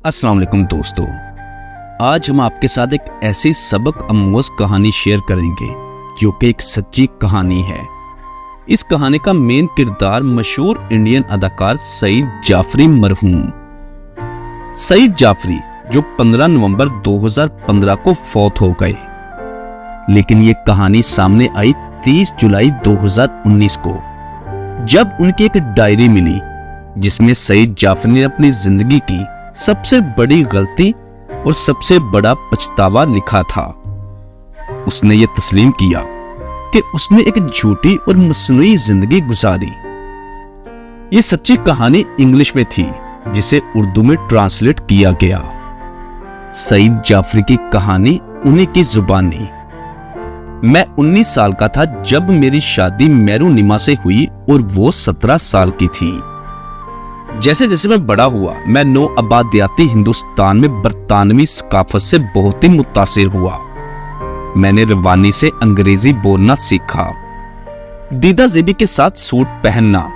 अस्सलाम वालेकुम दोस्तों, आज हम आपके साथ एक ऐसी सबक आमूज़ कहानी शेयर करेंगे जो कि एक सच्ची कहानी है। इस कहानी का मेन किरदार मशहूर इंडियन अदाकार सईद जाफरी मरहूम। सईद जाफरी जो 15 नवंबर 2015 को फौत हो गए, लेकिन ये कहानी सामने आई 30 जुलाई 2019 को, जब उनकी एक डायरी मिली जिसमें सईद जाफरी ने अपनी जिंदगी की सबसे बड़ी गलती और सबसे बड़ा पछतावा लिखा था। उसने ये तस्लीम किया कि उसने एक झूठी और मसनूई जिंदगी गुजारी। ये सच्ची कहानी इंग्लिश में थी जिसे उर्दू में ट्रांसलेट किया गया। सईद जाफरी की कहानी उन्हीं की जुबानी। मैं 19 साल का था जब मेरी शादी मेहरुनिमा से हुई और वो 17 साल की थी। जैसे जैसे मैं बड़ा हुआ, मैं नौ आबादियाती हिंदुस्तान में बरतानवी सकाफत से बहुत ही मुतासिर हुआ। मैंने रवानी से अंग्रेजी बोलना सीखा, दीदा ज़ेबी के साथ सूट पहनना,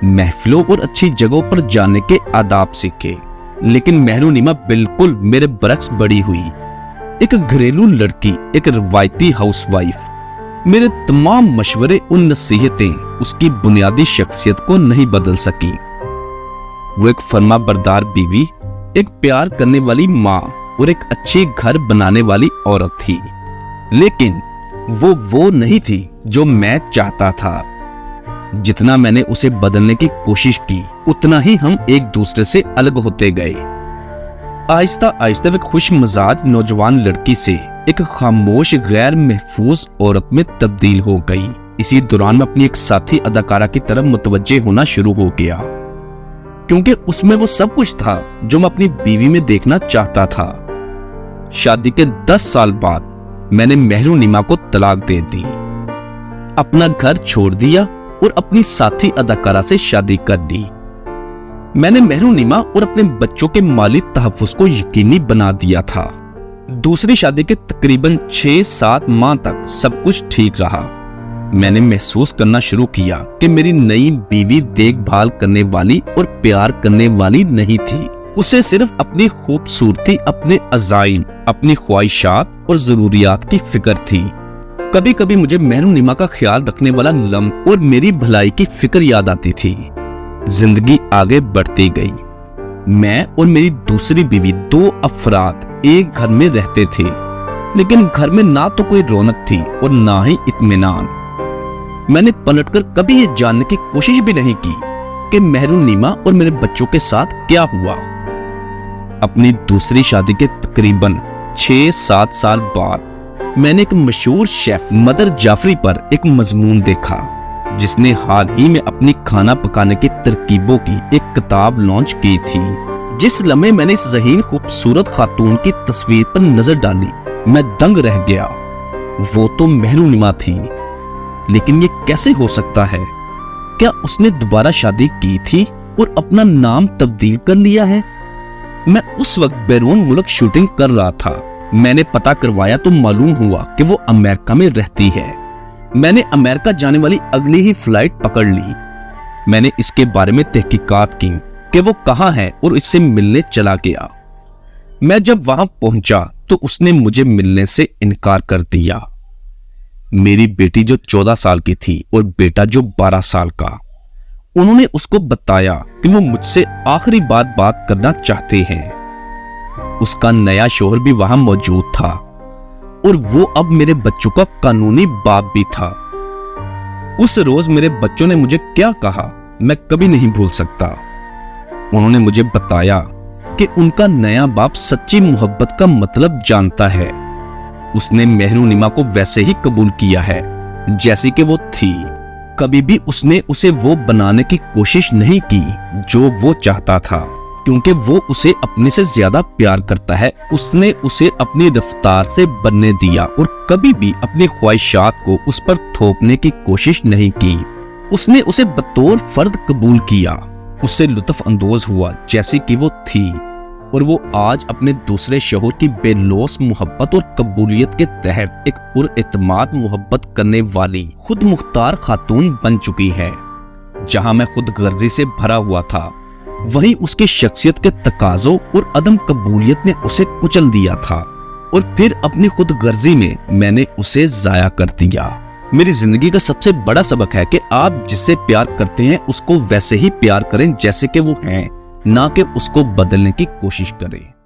महफिलों और अच्छी जगहों पर जाने के आदाब सीखे। लेकिन मेहरुनिमा बिल्कुल मेरे बरक्स बड़ी हुई। एक घरेलू लड़की, एक रवायती हाउसवाइफ। मेरे तमाम मशवरे और नसीहतें उसकी बुनियादी शख्सियत को नहीं बदल सकी। वो एक फर्मा बरदार बीवी, एक प्यार करने वाली माँ और एक अच्छे घर बनाने वाली औरत थी। लेकिन वो नहीं थी जो मैं चाहता था। जितना मैंने उसे बदलने की कोशिश की, उतना ही हम एक दूसरे से अलग होते गए। आहिस्ता आहिस्ता एक खुश मिजाज नौजवान लड़की से एक खामोश गैर महफूज औरत में तब्दील हो गई। इसी दौरान मैं अपनी एक साथी अदाकारा की तरफ मुतवज्जे होना शुरू हो गया, क्योंकि उसमें वो सब कुछ था जो मैं अपनी बीवी में देखना चाहता था। शादी के 10 साल बाद मैंने मेहरुनिमा को तलाक दे दी, अपना घर छोड़ दिया और अपनी साथी अदाकारा से शादी कर ली। मैंने मेहरुनिमा और अपने बच्चों के माली तहफ़्फ़ुज़ को यकीनी बना दिया था। दूसरी शादी के तकरीबन 6-7 माह तक सब कुछ ठीक रहा। मैंने महसूस करना शुरू किया कि मेरी नई बीवी देखभाल करने वाली और प्यार करने वाली नहीं थी। उसे सिर्फ अपनी खूबसूरती, अपने अज़ाइम, अपनी ख्वाहिशात और जरूरियात की फिक्र थी। कभी कभी मुझे मेहरुनिमा का ख्याल रखने वाला लम्ब और मेरी भलाई की फिक्र याद आती थी। जिंदगी आगे बढ़ती गई। मैं और मेरी दूसरी बीवी 2 अफराद एक घर में रहते थे, लेकिन घर में ना तो कोई रौनक थी और ना ही इत्मीनान। मैंने पलटकर कभी ये जानने की कोशिश भी नहीं की कि मेहरुनिमा और मेरे बच्चों के साथ क्या हुआ। अपनी दूसरी शादी के तकरीबन 6-7 साल बाद मैंने एक मशहूर शेफ मदर जाफरी पर एक मजमून देखा, जिसने हाल ही में अपनी खाना पकाने की तरकीबों की एक किताब लॉन्च की थी। जिस लम्हे मैंने इस ज़हीन खूबसूरत खातून की तस्वीर पर नजर डाली, मैं दंग रह गया। वो तो मेहरुनिमा थी, लेकिन ये कैसे हो सकता है? क्या उसने दोबारा शादी की थी और अपना नाम तब्दील कर लिया है? मैं उस वक्त बैरून मुल्क शूटिंग कर रहा था। मैंने पता करवाया तो मालूम हुआ कि वो अमेरिका में रहती है। मैंने अमेरिका जाने वाली अगली ही फ्लाइट पकड़ ली। मैंने इसके बारे में तहकीकात की कि वो कहाँ है और इससे मिलने चला गया। मैं जब वहां पहुंचा तो उसने मुझे मिलने से इनकार कर दिया। मेरी बेटी जो 14 साल की थी और बेटा जो 12 साल का, उन्होंने उसको बताया कि वो मुझसे आखिरी बार बात करना चाहते हैं। उसका नया शौहर भी वहां मौजूद था और वो अब मेरे बच्चों का कानूनी बाप भी था। उस रोज मेरे बच्चों ने मुझे क्या कहा मैं कभी नहीं भूल सकता। उन्होंने मुझे बताया कि उनका नया बाप सच्ची मोहब्बत का मतलब जानता है। उसने मेहरुनिमा को वैसे ही कबूल किया है जैसी कि वो थी। कभी भी उसने उसे वो बनाने की कोशिश नहीं की जो वो चाहता था, क्योंकि वो उसे अपने से ज्यादा प्यार करता है। उसने उसे अपनी रफ्तार से बनने दिया और कभी भी अपनी ख्वाहिशात को उस पर थोपने की कोशिश नहीं की। उसने उसे बतौर फर्द कबूल किया, उससे लुत्फ अंदोज हुआ जैसी कि वो थी, और वो आज अपने दूसरे शौहर की बेलौस मोहब्बत और कबूलियत के तहत एक पुरएतमाद मोहब्बत करने वाली खुद मुख्तार खातून बन चुकी है। जहां मैं खुद गर्जी से भरा हुआ था, वहीं उसकी शख्सियत के तकाजों और अदम कबूलियत ने उसे कुचल दिया था और फिर अपनी खुद गर्जी में मैंने उसे जाया कर दिया। मेरी जिंदगी का सबसे बड़ा सबक है कि आप जिससे प्यार करते हैं उसको वैसे ही प्यार करें जैसे कि वो है, ना कि उसको बदलने की कोशिश करें।